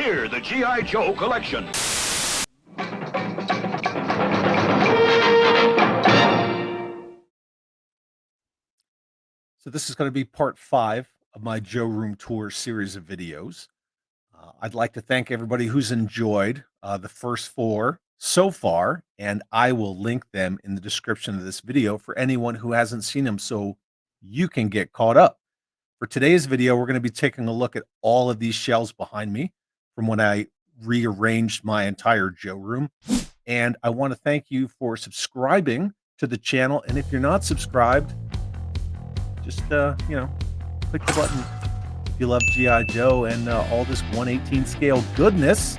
Hear the G.I. Joe collection. So this is going to be part 5 of my Joe Room Tour series of videos. I'd like to thank everybody who's enjoyed the first 4 so far, and I will link them in the description of this video for anyone who hasn't seen them so you can get caught up. For today's video, we're going to be taking a look at all of these shelves behind me from when I rearranged my entire Joe Room. And I want to thank you for subscribing to the channel. And if you're not subscribed, just, click the button if you love G.I. Joe and all this 1/18 scale goodness.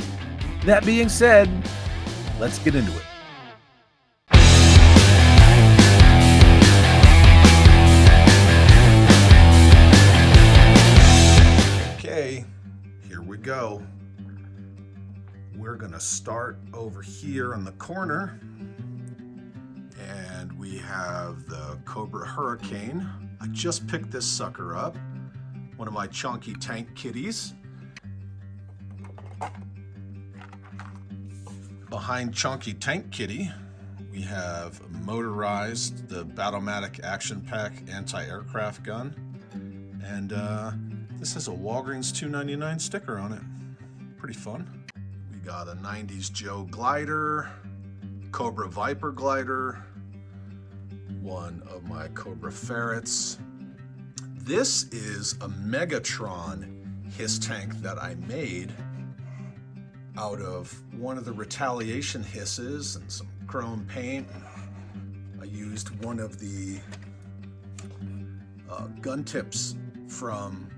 That being said, let's get into it. Okay, here we go. We're going to start over here in the corner. And we have the Cobra Hurricane. I just picked this sucker up. One of my chunky tank kitties. Behind Chunky Tank Kitty, we have motorized the Battlematic Action Pack anti-aircraft gun. And this has a Walgreens $2.99 sticker on it. Pretty fun. We got a 90s Joe glider, Cobra Viper glider, one of my Cobra ferrets. This is a Megatron hiss tank that I made out of one of the retaliation hisses and some chrome paint. I used one of the gun tips from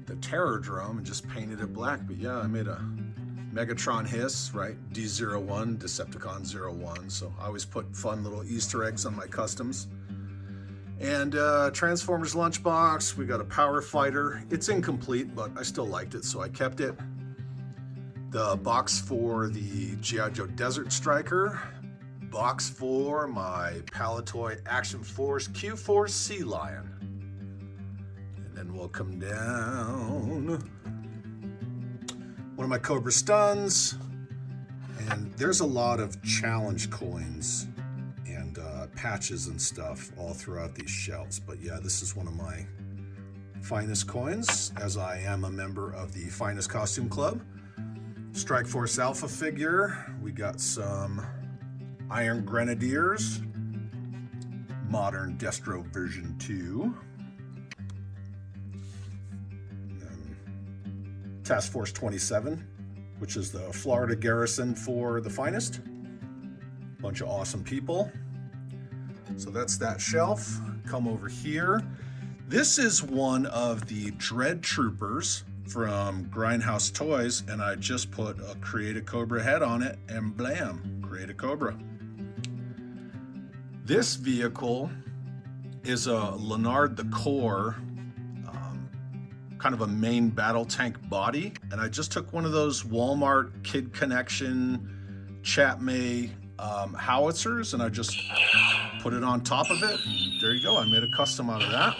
the Terror Drome and just painted it black. But yeah, I made a Megatron hiss, right? D01, Decepticon 01. So I always put fun little Easter eggs on my customs. And Transformers lunchbox. We got a Power Fighter. It's incomplete, but I still liked it, so I kept it. The box for the G.I. Joe Desert Striker. Box for my Palitoy Action Force Q4 Sea Lion. And then we'll come down. One of my Cobra stuns, and there's a lot of challenge coins and patches and stuff all throughout these shelves. But yeah, this is one of my finest coins, as I am a member of the Finest Costume Club. Strike Force Alpha figure. We got some Iron Grenadiers, Modern Destro version 2. Task Force 27, which is the Florida garrison for the Finest. Bunch of awesome people. So that's that shelf. Come over here. This is one of the Dread Troopers from Grindhouse Toys, and I just put a Create a Cobra head on it, and blam, Create a Cobra. This vehicle is a Leonard the Corps, kind of a main battle tank body, and I just took one of those Walmart Kid Connection Chatmay howitzers, and I just put it on top of it, and there you go. I made a custom out of that.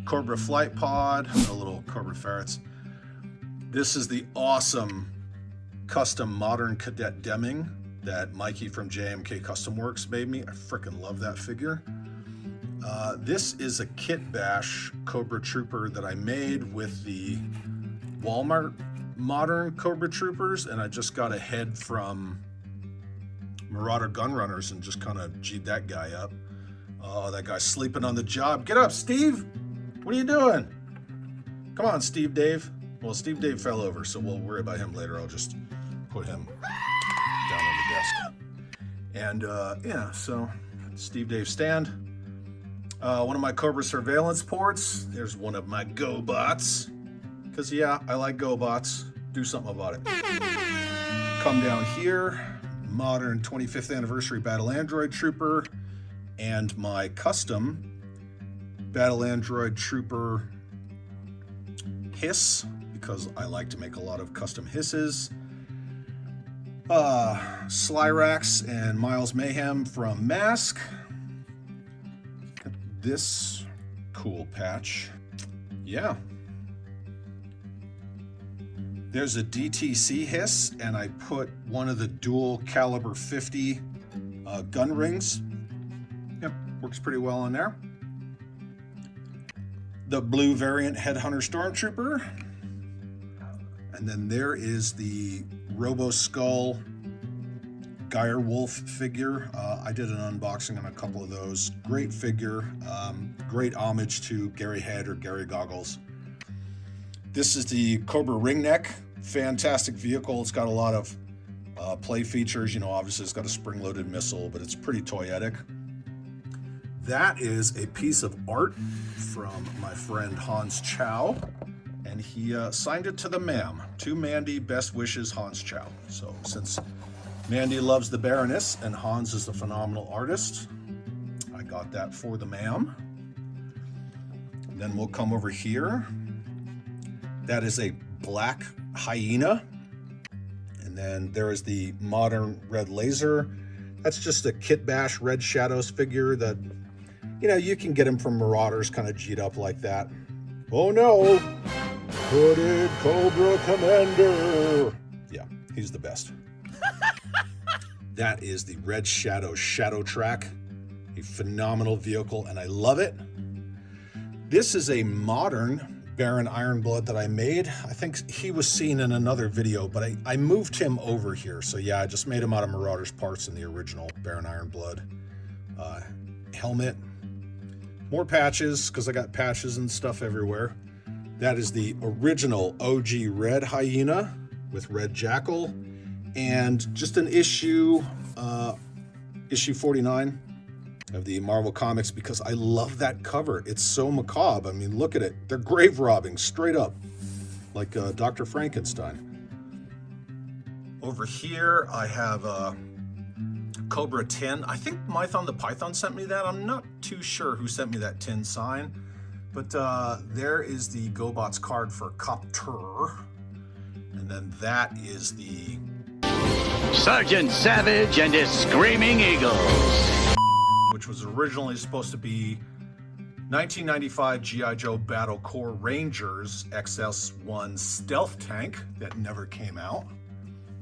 Cobra Flight Pod, a little Cobra ferrets. This is the awesome custom modern Cadet Deming that Mikey from JMK Custom Works made me. I freaking love that figure. This is a Kit Bash Cobra Trooper that I made with the Walmart modern Cobra Troopers, and I just got a head from Marauder Gunrunners and just kind of G'd that guy up. Oh, that guy's sleeping on the job. Get up, Steve! What are you doing? Come on, Steve Dave. Well, Steve Dave fell over, so we'll worry about him later. I'll just put him down on the desk. And yeah, so Steve Dave stand. One of my Cobra surveillance ports. There's one of my GoBots. Because yeah, I like GoBots. Do something about it. Come down here. Modern 25th anniversary Battle Android Trooper. And my custom Battle Android Trooper hiss, because I like to make a lot of custom hisses. Slyrax and Miles Mayhem from Mask. This cool patch. Yeah. There's a DTC hiss, and I put one of the dual caliber 50 gun rings. Yep, works pretty well on there. The blue variant Headhunter Stormtrooper. And then there is the Robo Skull Geyer Wolf figure. I did an unboxing on a couple of those. Great figure. Great homage to Gary Head or Gary Goggles. This is the Cobra Ringneck. Fantastic vehicle. It's got a lot of play features. You know, obviously it's got a spring-loaded missile, but it's pretty toyetic. That is a piece of art from my friend Hans Chow, and he signed it to the ma'am. To Mandy, best wishes, Hans Chow. So since Mandy loves the Baroness and Hans is a phenomenal artist, I got that for the ma'am. And then we'll come over here. That is a black hyena. And then there is the modern red laser. That's just a Kit Bash Red Shadows figure that, you know, you can get him from Marauders, kind of G'd up like that. Oh no! Hooded Cobra Commander! Yeah, he's the best. That is the Red Shadow Shadow Track. A phenomenal vehicle, and I love it. This is a modern Baron Ironblood that I made. I think he was seen in another video, but I moved him over here. So yeah, I just made him out of Marauders parts in the original Baron Ironblood. Helmet. More patches, because I got patches and stuff everywhere. That is the original OG Red Hyena with Red Jackal. And just an issue 49 of the Marvel Comics, because I love that cover. It's so macabre. I mean, look at it. They're grave robbing straight up, like Dr. Frankenstein. Over here, I have Cobra tin. I think Mython the Python sent me that. I'm not too sure who sent me that tin sign, but there is the GoBots card for Copter. And then that is the Sergeant Savage and his Screaming Eagles, which was originally supposed to be 1995 G.I. Joe Battle Corps Rangers XS1 stealth tank that never came out.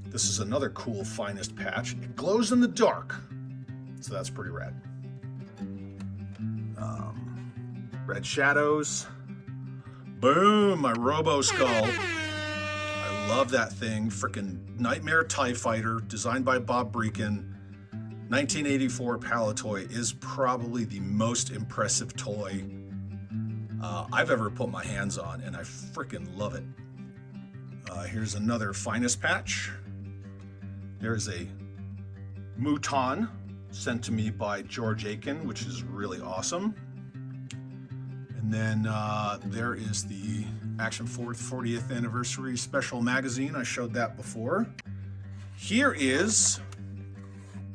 This is another cool Finest patch. It glows in the dark, so that's pretty rad. Red Shadows. Boom, my Robo Skull. I love that thing. Frickin' Nightmare TIE Fighter, designed by Bob Breakin. 1984 Palatoy is probably the most impressive toy I've ever put my hands on, and I frickin' love it. Here's another Finest patch. There's a Mouton sent to me by George Aiken, which is really awesome. And then there is the Action 40th Anniversary Special Magazine. I showed that before. Here is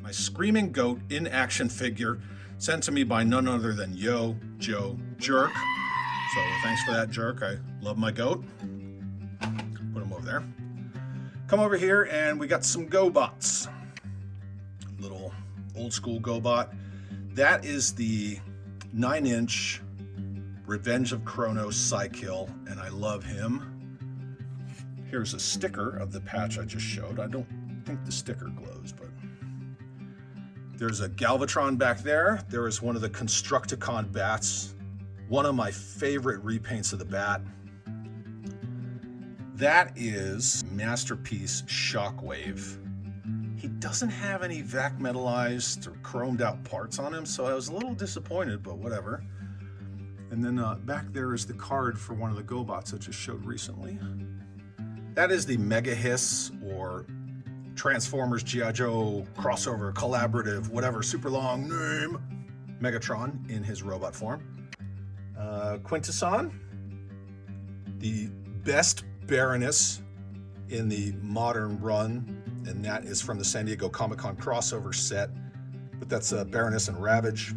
my Screaming Goat in action figure sent to me by none other than Yo Joe Jerk. So thanks for that, Jerk. I love my goat. Put him over there. Come over here and we got some GoBots. Little old school GoBot. That is the 9-inch Revenge of Kronos Psykill, and I love him. Here's a sticker of the patch I just showed. I don't think the sticker glows, but there's a Galvatron back there. There is one of the Constructicon bats, one of my favorite repaints of the bat. That is Masterpiece Shockwave. He doesn't have any vac metallized or chromed out parts on him, so I was a little disappointed, but whatever. And then back there is the card for one of the GoBots I just showed recently. That is the Mega Hiss, or Transformers G.I. Joe crossover collaborative, whatever, super long name, Megatron in his robot form. Quintesson, the best Baroness in the modern run, and that is from the San Diego Comic-Con crossover set. But that's Baroness and Ravage.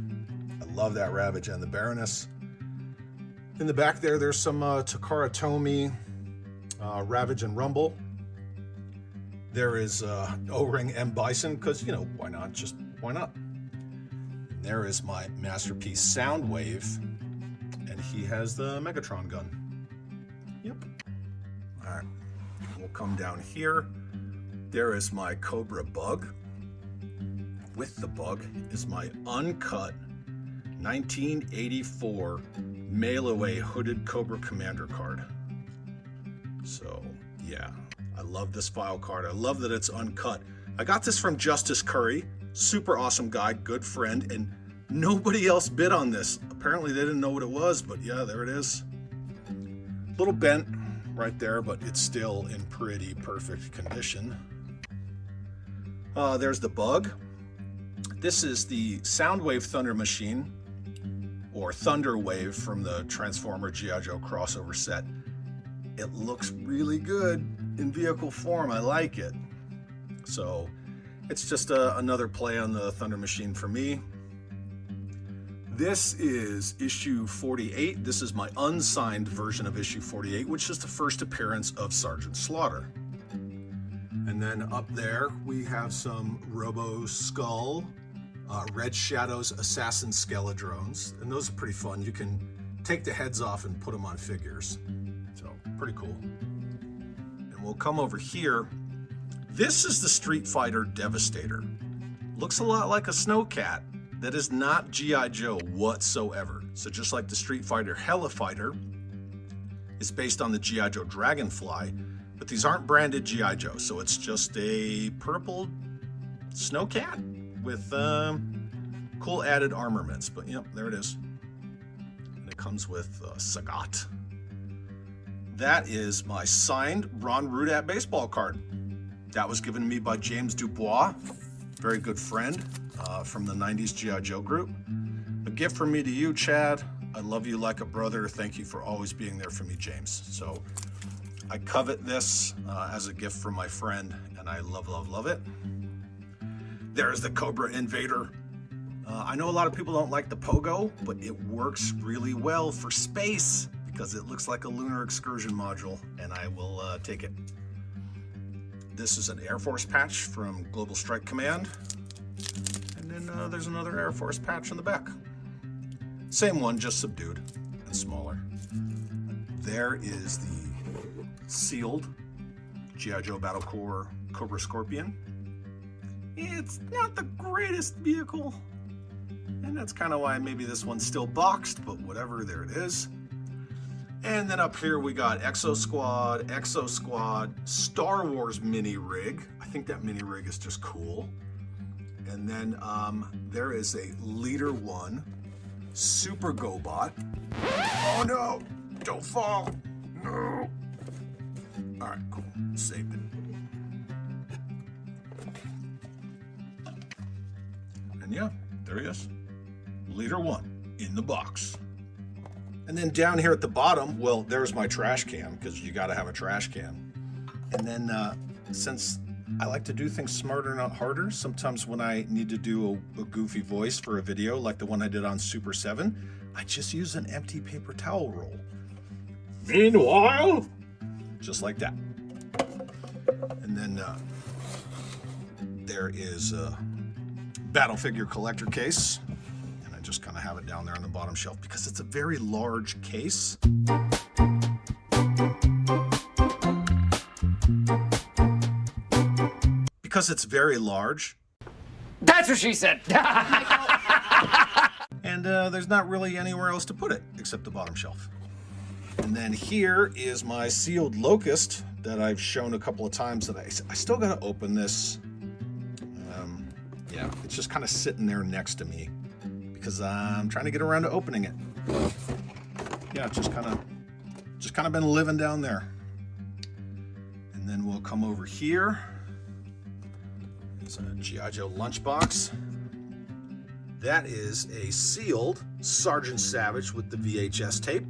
I love that Ravage and the Baroness. In the back there, there's some Takara Tomy, Ravage and Rumble. There is O-Ring M. Bison, because, you know, why not? Just why not? And there is my Masterpiece Soundwave, and he has the Megatron gun. Yep. All right. we'll come down here. There is my Cobra bug. With the bug is my uncut 1984 mail-away hooded Cobra Commander card. So yeah, I love this file card. I love that it's uncut. I got this from Justice Curry, super awesome guy, good friend, and nobody else bid on this. Apparently they didn't know what it was, but yeah, there it is. A little bent right there, but it's still in pretty perfect condition. There's the bug. This is the Soundwave Thunder Machine, or Thunder Wave from the Transformer G.I. Joe crossover set. It looks really good in vehicle form. I like it. So it's just another play on the Thunder Machine for me. This is issue 48. This is my unsigned version of issue 48, which is the first appearance of Sergeant Slaughter. And then up there we have some Robo Skull, Red Shadow's Assassin Skeledrones, and those are pretty fun. You can take the heads off and put them on figures. So pretty cool. And we'll come over here. This is the Street Fighter Devastator. Looks a lot like a Snowcat. That is not G.I. Joe whatsoever. So just like the Street Fighter Helifighter is based on the G.I. Joe Dragonfly, but these aren't branded G.I. Joe, so it's just a purple Snowcat with cool added armaments. But yep, there it is. And it comes with Sagat. That is my signed Ron Rudat baseball card. That was given to me by James Dubois, very good friend from the 90s G.I. Joe group. A gift from me to you, Chad. I love you like a brother. Thank you for always being there for me, James. So I covet this as a gift from my friend, and I love, love, love it. There's the Cobra Invader. I know a lot of people don't like the Pogo, but it works really well for space because it looks like a lunar excursion module, and I will take it. This is an Air Force patch from Global Strike Command. And then there's another Air Force patch on the back. Same one, just subdued and smaller. There is the sealed G.I. Joe Battle Corps Cobra Scorpion. It's not the greatest vehicle, and that's kind of why maybe this one's still boxed, but whatever, there it is. And then up here we got Exo Squad, Star Wars mini rig. I think that mini rig is just cool. And then there is a Leader 1 Super GoBot. Oh no, don't fall, no. All right, cool, saved it. And yeah, there he is. Leader 1 in the box. And then down here at the bottom, well, there's my trash can, because you got to have a trash can. And then since I like to do things smarter, not harder, sometimes when I need to do a goofy voice for a video, like the one I did on Super 7, I just use an empty paper towel roll. Meanwhile, just like that. And then there is a battle figure collector case. And I just kind of have it down there on the bottom shelf because it's a very large case. Because it's very large. That's what she said. And there's not really anywhere else to put it except the bottom shelf. And then here is my sealed Locust that I've shown a couple of times that I still got to open this. Yeah, it's just kind of sitting there next to me because I'm trying to get around to opening it. Yeah, just kind of been living down there. And then we'll come over here. It's a G.I. Joe lunchbox. That is a sealed Sergeant Savage with the VHS tape.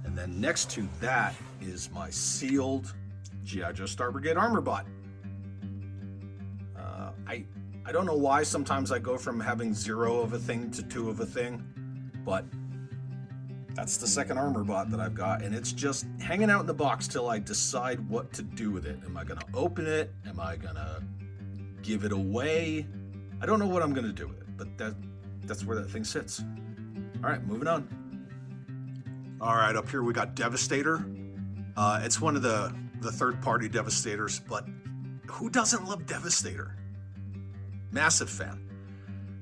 And then next to that is my sealed G.I. Joe Star Brigade Armor Bot. I don't know why sometimes I go from having 0 of a thing to 2 of a thing, but that's the second armor bot that I've got, and it's just hanging out in the box till I decide what to do with it. Am I gonna open it? Am I gonna give it away? I don't know what I'm gonna do with it, but that's where that thing sits. All right, moving on. All right, up here we got Devastator. It's one of the the third-party Devastators, but who doesn't love Devastator? Massive fan.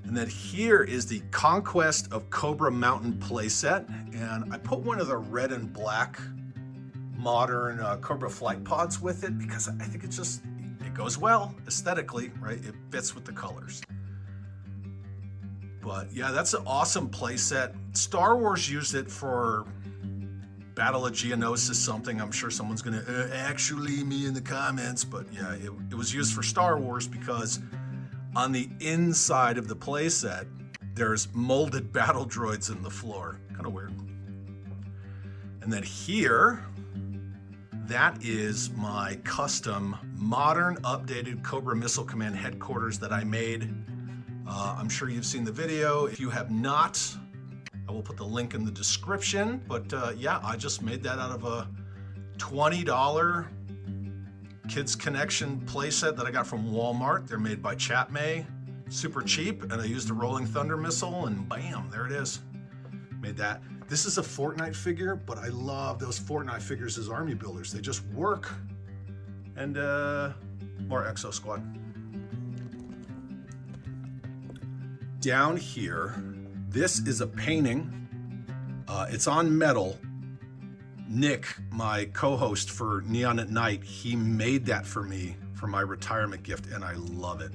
And then here is the Conquest of Cobra Mountain playset, and I put one of the red and black modern Cobra flight pods with it because I think it goes well aesthetically, right? It fits with the colors. But yeah, that's an awesome playset. Star Wars used it for Battle of Geonosis something. I'm sure someone's gonna actually me in the comments, but yeah, it was used for Star Wars because on the inside of the playset, there's molded battle droids in the floor. Kind of weird. And then here, that is my custom modern updated Cobra Missile Command headquarters that I made. I'm sure you've seen the video. If you have not, I will put the link in the description. But yeah, I just made that out of a $20 Kids Connection playset that I got from Walmart. They're made by Chatmay, super cheap, and I used a Rolling Thunder missile, and bam, there it is. Made that. This is a Fortnite figure, but I love those Fortnite figures as army builders. They just work. And more Exo Squad. Down here, this is a painting. It's on metal. Nick, my co-host for Neon at Night, he made that for me for my retirement gift, and I love it.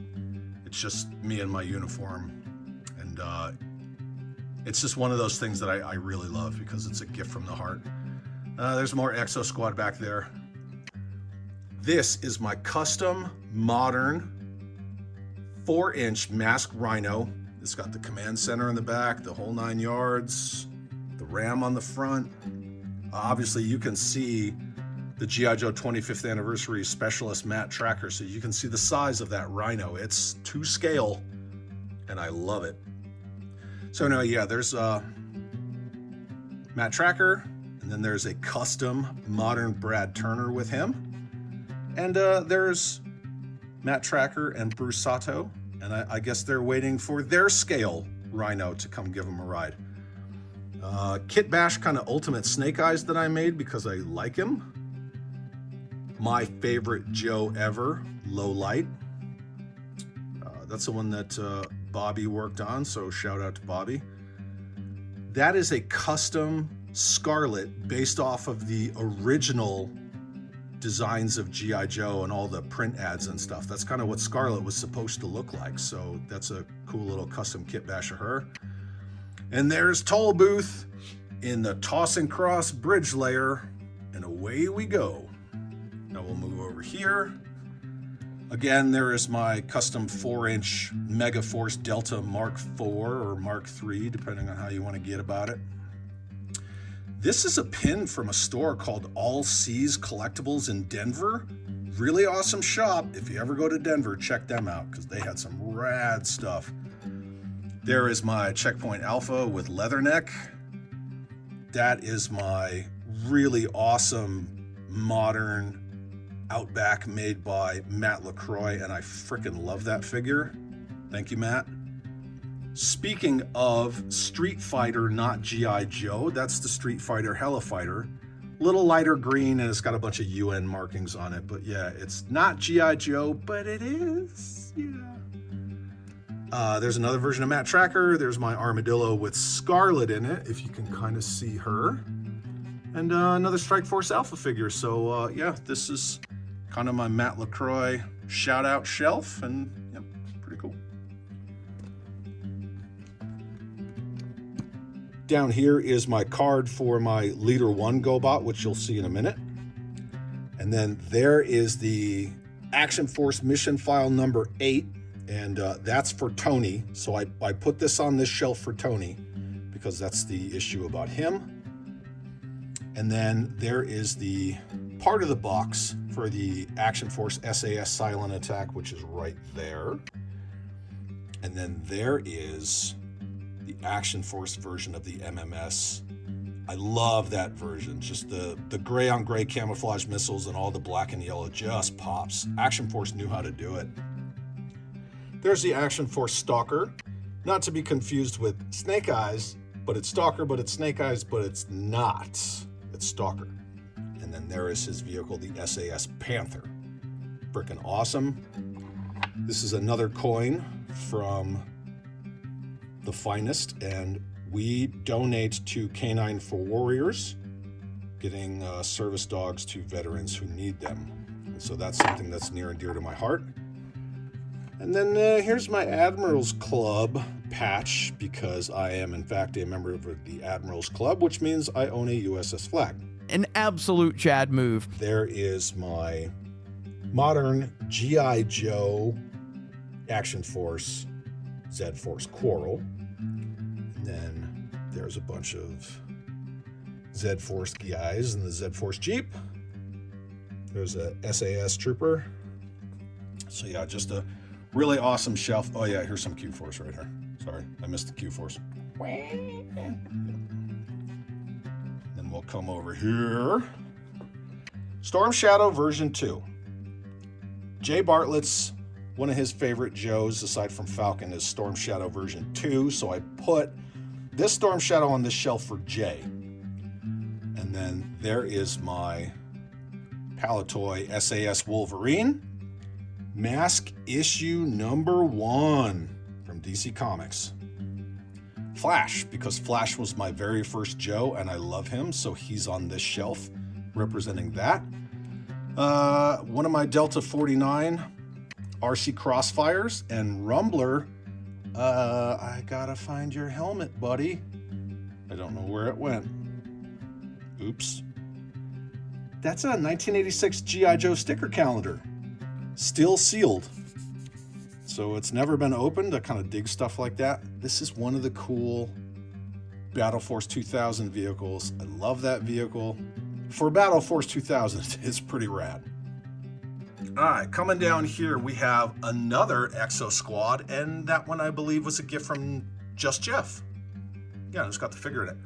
It's just me in my uniform, and it's just one of those things that I really love because it's a gift from the heart. There's more Exo Squad back there. This is my custom modern 4-inch masked Rhino. It's got the command center in the back, the whole 9 yards, the ram on the front. Obviously, you can see the G.I. Joe 25th Anniversary Specialist Matte Tracker, so you can see the size of that Rhino. It's to scale, and I love it. So anyway, yeah, there's a Matte Tracker, and then there's a custom modern Brad Turner with him. And there's Matte Tracker and Bruce Sato, and I guess they're waiting for their scale Rhino to come give them a ride. Kit Bash kind of ultimate Snake Eyes that I made because I like him. My favorite Joe ever, Low Light. That's the one that Bobby worked on, so shout out to Bobby. That is a custom Scarlet based off of the original designs of G.I. Joe and all the print ads and stuff. That's kind of what Scarlet was supposed to look like, so that's a cool little custom kit bash of her. And there's Toll Booth in the Toss and Cross bridge layer, and away we go. Now we'll move over here. Again, there is my custom 4-inch Mega Force Delta Mark IV or Mark III, depending on how you want to get about it. This is a pin from a store called All Seas Collectibles in Denver. Really awesome shop. If you ever go to Denver, check them out because they had some rad stuff. There is my Checkpoint Alpha with Leatherneck. That is my really awesome modern Outback made by Matt LaCroix, and I freaking love that figure. Thank you, Matt. Speaking of Street Fighter, not G.I. Joe, that's the Street Fighter Helifighter. Little lighter green, and it's got a bunch of UN markings on it, but yeah, it's not G.I. Joe, but it is, yeah. There's another version of Matt Tracker. There's my Armadillo with Scarlet in it, if you can kind of see her. And another Strike Force Alpha figure. So yeah, this is kind of my Matt LaCroix shout out shelf, and yeah, pretty cool. Down here is my card for my Leader 1 GoBot, which you'll see in a minute. And then there is the Action Force mission file number 8, and that's for Tony. So I put this on this shelf for Tony because that's the issue about him. And then there is the part of the box for the Action Force SAS Silent Attack, which is right there. And then there is the Action Force version of the MMS. I love that version. Just the gray on gray camouflage missiles and all the black and yellow just pops. Action Force knew how to do it. There's the Action Force Stalker, not to be confused with Snake Eyes, but it's Stalker, but it's Snake Eyes, but it's not. It's Stalker. And then there is his vehicle, the SAS Panther. Frickin' awesome. This is another coin from The Finest, and we donate to Canine for Warriors, getting service dogs to veterans who need them. And so that's something that's near and dear to my heart. And then here's my Admirals Club patch, because I am in fact a member of the Admirals Club, which means I own a USS flag. An absolute Chad move. There is my modern G.I. Joe Action Force Z-Force Quarrel. And then there's a bunch of Z-Force guys in the Z-Force Jeep. There's a SAS Trooper. So yeah, just a really awesome shelf. Oh yeah, here's some Q-Force right here. Sorry, I missed the Q-Force. Then we'll come over here. Storm Shadow version 2. Jay Bartlett's, one of his favorite Joes, aside from Falcon, is Storm Shadow version 2. So I put this Storm Shadow on this shelf for Jay. And then there is my Palatoy SAS Wolverine. Mask issue number 1 from DC Comics. Flash, because Flash was my very first Joe and I love him, so he's on this shelf representing that. One of my Delta 49 RC Crossfires, and Rumbler. I gotta find your helmet, buddy. I don't know where it went. Oops. That's a 1986 G.I. Joe sticker calendar. Still sealed. So it's never been opened. I kind of dig stuff like that. This is one of the cool Battle Force 2000 vehicles. I love that vehicle. For Battle Force 2000, it's pretty rad. All right, coming down here, we have another Exo Squad, and that one I believe was a gift from Just Jeff. Yeah, it's got the figure in it.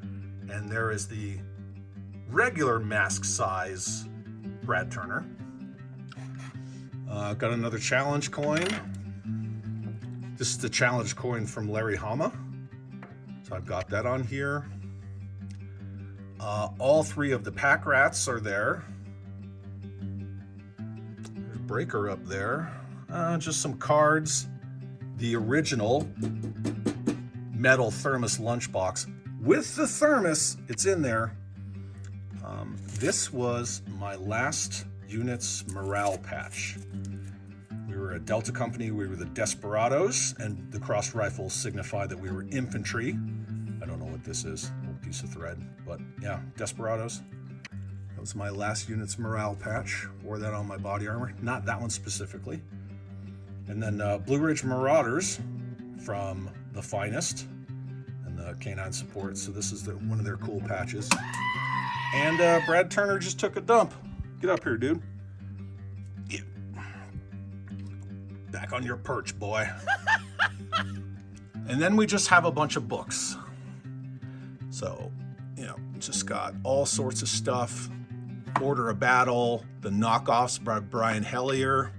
And there is the regular mask size Brad Turner. Got another challenge coin. This is the challenge coin from Larry Hama. So I've got that on here. All 3 of the pack rats are there. There's Breaker up there. Just some cards. The original metal thermos lunchbox. With the thermos, it's in there. This was my last unit's morale patch. We were a Delta company, we were the Desperados, and the crossed rifles signify that we were infantry. I don't know what this is, a little piece of thread, but yeah, Desperados. That was my last unit's morale patch. Wore that on my body armor, not that one specifically. And then Blue Ridge Marauders from The Finest and the Canine Support. So this is one of their cool patches. And Brad Turner just took a dump. Get up here, dude. Yeah. Back on your perch, boy. And then we just have a bunch of books. So, you know, just got all sorts of stuff. Order of Battle, the knockoffs by Brian Hellier.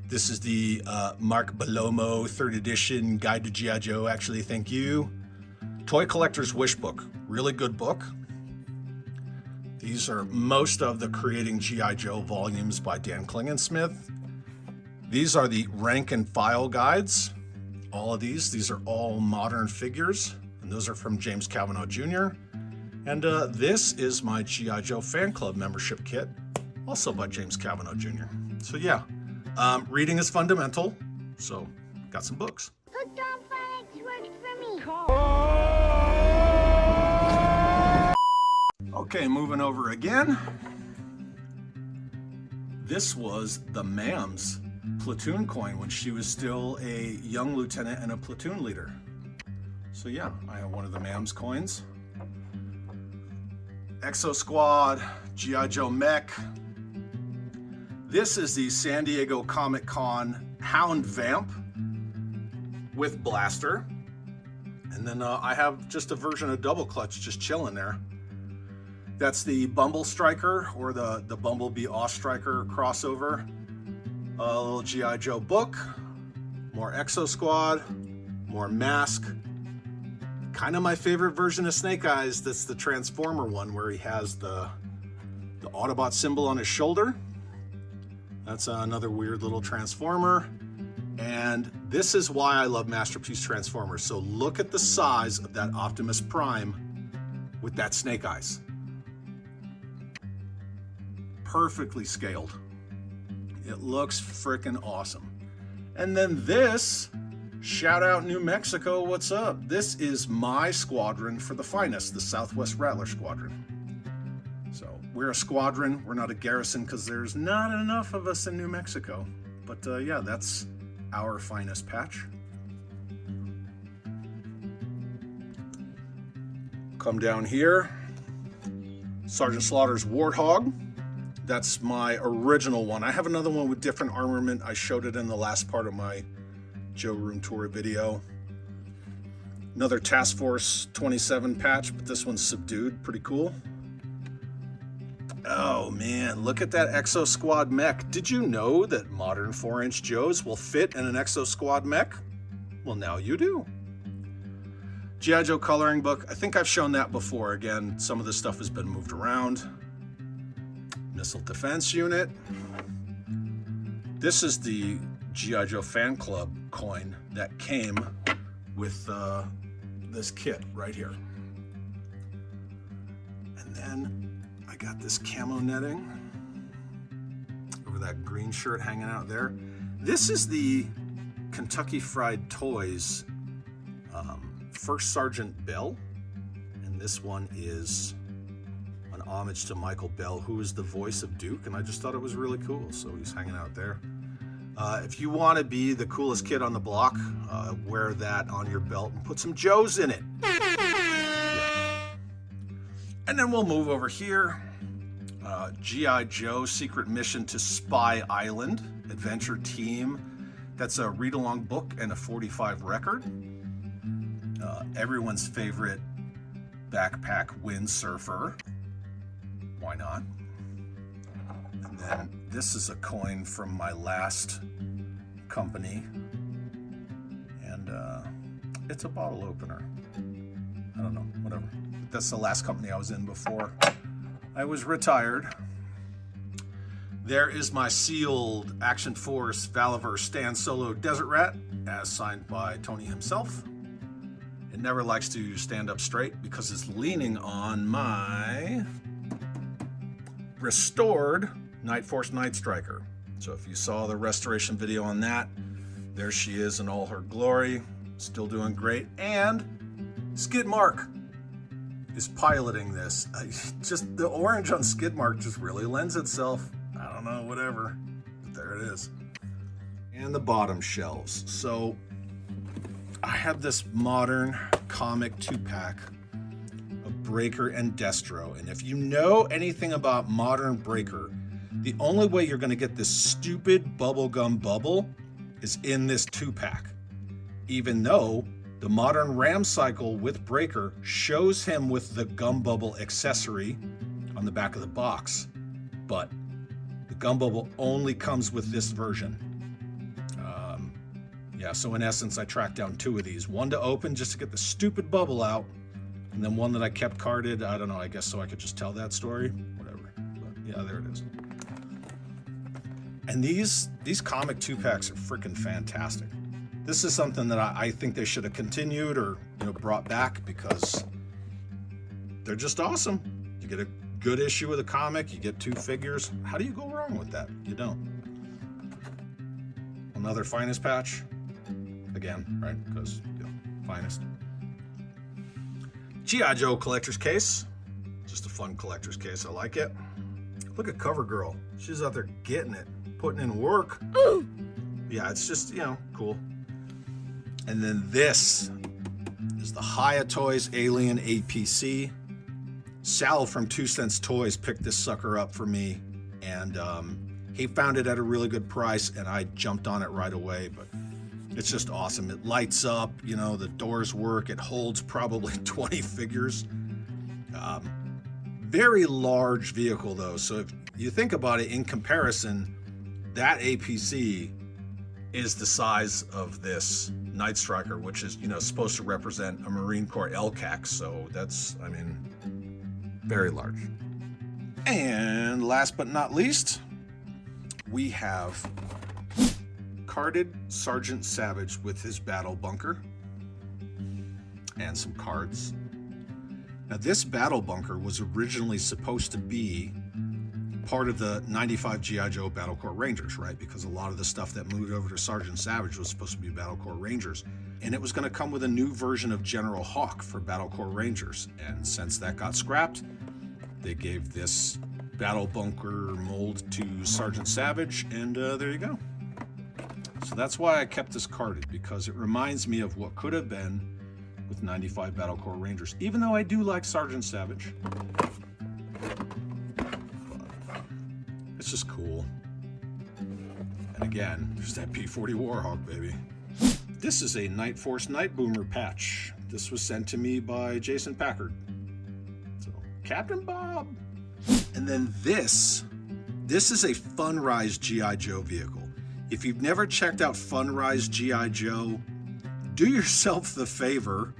This is the Mark Belomo 3rd edition Guide to G.I. Joe, actually, thank you. Toy Collector's Wish Book, really good book. These are most of the Creating G.I. Joe volumes by Dan Klingensmith. These are the rank and file guides. All of these are all modern figures, and those are from James Cavanaugh Jr. And this is my G.I. Joe fan club membership kit, also by James Cavanaugh Jr. So yeah, reading is fundamental, so got some books. Hooked on phonics works for me. Okay, moving over again. This was the Mam's platoon coin when she was still a young lieutenant and a platoon leader. So yeah, I have one of the Mam's coins. Exo Squad, G.I. Joe Mech. This is the San Diego Comic Con Hound Vamp with Blaster. And then I have just a version of Double Clutch just chilling there. That's the Bumble Striker, or the Bumblebee Ostriker crossover. A little G.I. Joe book, more Exo Squad, more Mask. Kind of my favorite version of Snake Eyes, that's the Transformer one where he has the the Autobot symbol on his shoulder. That's another weird little transformer. And this is why I love Masterpiece Transformers. So look at the size of that Optimus Prime with that Snake Eyes. Perfectly scaled. It looks freaking awesome. And then this, shout out New Mexico, what's up? This is my squadron for the finest, the Southwest Rattler Squadron. So we're a squadron, we're not a garrison because there's not enough of us in New Mexico. But yeah, that's our finest patch. Come down here, Sergeant Slaughter's Warthog. That's my original one. I have another one with different armament. I showed it in the last part of my Joe Room Tour video. Another Task Force 27 patch, but this one's subdued. Pretty cool. Oh man, look at that Exo Squad mech. Did you know that modern 4-inch Joes will fit in an Exo Squad mech? Well, now you do. G.I. Joe coloring book. I think I've shown that before. Again, some of this stuff has been moved around. Missile Defense Unit. This is the G.I. Joe Fan Club coin that came with this kit right here. And then I got this camo netting over that green shirt hanging out there. This is the Kentucky Fried Toys First Sergeant Bell, and this one is an homage to Michael Bell, who is the voice of Duke, and I just thought it was really cool, so he's hanging out there. If you want to be the coolest kid on the block, wear that on your belt and put some Joes in it. Yeah. And then we'll move over here. G.I. Joe Secret Mission to Spy Island Adventure Team. That's a read-along book and a 45 record. Everyone's favorite backpack windsurfer. Why not? And then this is a coin from my last company. And it's a bottle opener. I don't know, whatever. That's the last company I was in before I was retired. There is my sealed Action Force Valiver Stand Solo Desert Rat, as signed by Tony himself. It never likes to stand up straight because it's leaning on my restored Night Force Night Striker. So if you saw the restoration video on that, there she is in all her glory, still doing great. And Skid Mark is piloting this. Just the orange on Skid Mark just really lends itself. I don't know, whatever, but there it is. And the bottom shelves. So I have this modern comic 2-pack of Breaker and Destro. And if you know anything about modern Breaker, the only way you're going to get this stupid bubblegum bubble is in this 2-pack. Even though the modern Ram Cycle with Breaker shows him with the gum bubble accessory on the back of the box. But the gum bubble only comes with this version. Yeah, so in essence, I tracked down 2 of these. One to open just to get the stupid bubble out, and then one that I kept carded. I don't know, I guess so I could just tell that story. Whatever. But yeah, there it is. And these comic 2-packs are freaking fantastic. This is something that I think they should have continued or brought back because they're just awesome. You get a good issue of the comic, you get 2 figures. How do you go wrong with that? You don't. Another finest patch. Again, right? Because, finest. G.I. Joe collector's case. Just a fun collector's case. I like it. Look at CoverGirl. She's out there getting it, putting in work. Ooh. Yeah, it's just, cool. And then this is the Hiya Toys Alien APC. Sal from 2 Cents Toys picked this sucker up for me, and he found it at a really good price, and I jumped on it right away. But it's just awesome. It lights up, the doors work. It holds probably 20 figures. Very large vehicle though. So if you think about it in comparison, that APC is the size of this Night Striker, which is, supposed to represent a Marine Corps LCAC. So that's, very large. And last but not least, we have carded Sergeant Savage with his battle bunker and some cards. Now this battle bunker was originally supposed to be part of the 95 G.I. Joe Battle Corps Rangers, right? Because a lot of the stuff that moved over to Sergeant Savage was supposed to be Battle Corps Rangers. And it was going to come with a new version of General Hawk for Battle Corps Rangers. And since that got scrapped, they gave this battle bunker mold to Sergeant Savage, and there you go. So that's why I kept this carded, because it reminds me of what could have been with 95 Battle Corps Rangers, even though I do like Sergeant Savage. It's just cool. And again, there's that P-40 Warhawk, baby. This is a Night Force Night Boomer patch. This was sent to me by Jason Packard. So, Captain Bob. And then this is a Funrise G.I. Joe vehicle. If you've never checked out Funrise G.I. Joe, do yourself the favor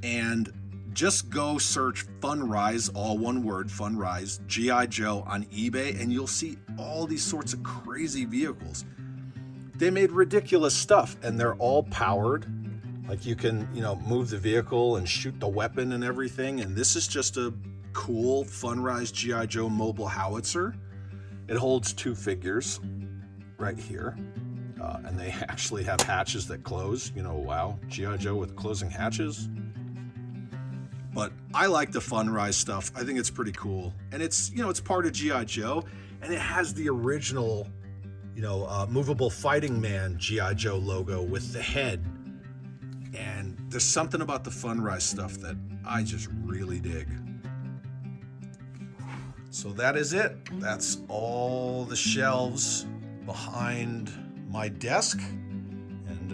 and just go search Funrise, all one word, Funrise G.I. Joe on eBay, and you'll see all these sorts of crazy vehicles. They made ridiculous stuff, and they're all powered. Like you can, move the vehicle and shoot the weapon and everything. And this is just a cool Funrise G.I. Joe mobile howitzer. It holds 2 figures right here. And they actually have hatches that close. Wow, G.I. Joe with closing hatches. But I like the Funrise stuff. I think it's pretty cool. And it's, it's part of G.I. Joe. And it has the original, movable fighting man G.I. Joe logo with the head. And there's something about the Funrise stuff that I just really dig. So that is it. That's all the shelves behind my desk. And,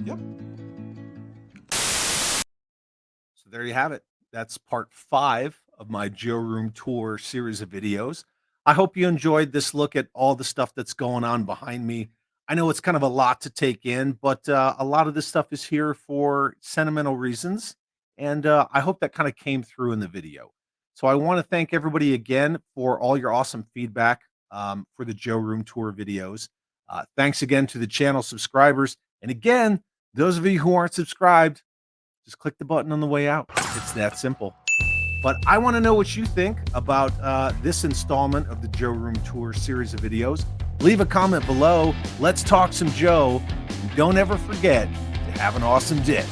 yep. So there you have it. That's part 5 of my Joe Room Tour series of videos. I hope you enjoyed this look at all the stuff that's going on behind me. I know it's kind of a lot to take in, but a lot of this stuff is here for sentimental reasons. And I hope that kind of came through in the video. So I want to thank everybody again for all your awesome feedback for the Joe Room Tour videos. Thanks again to the channel subscribers. And again, those of you who aren't subscribed, just click the button on the way out. It's that simple. But I want to know what you think about this installment of the Joe Room Tour series of videos. Leave a comment below. Let's talk some Joe. And don't ever forget to have an awesome day.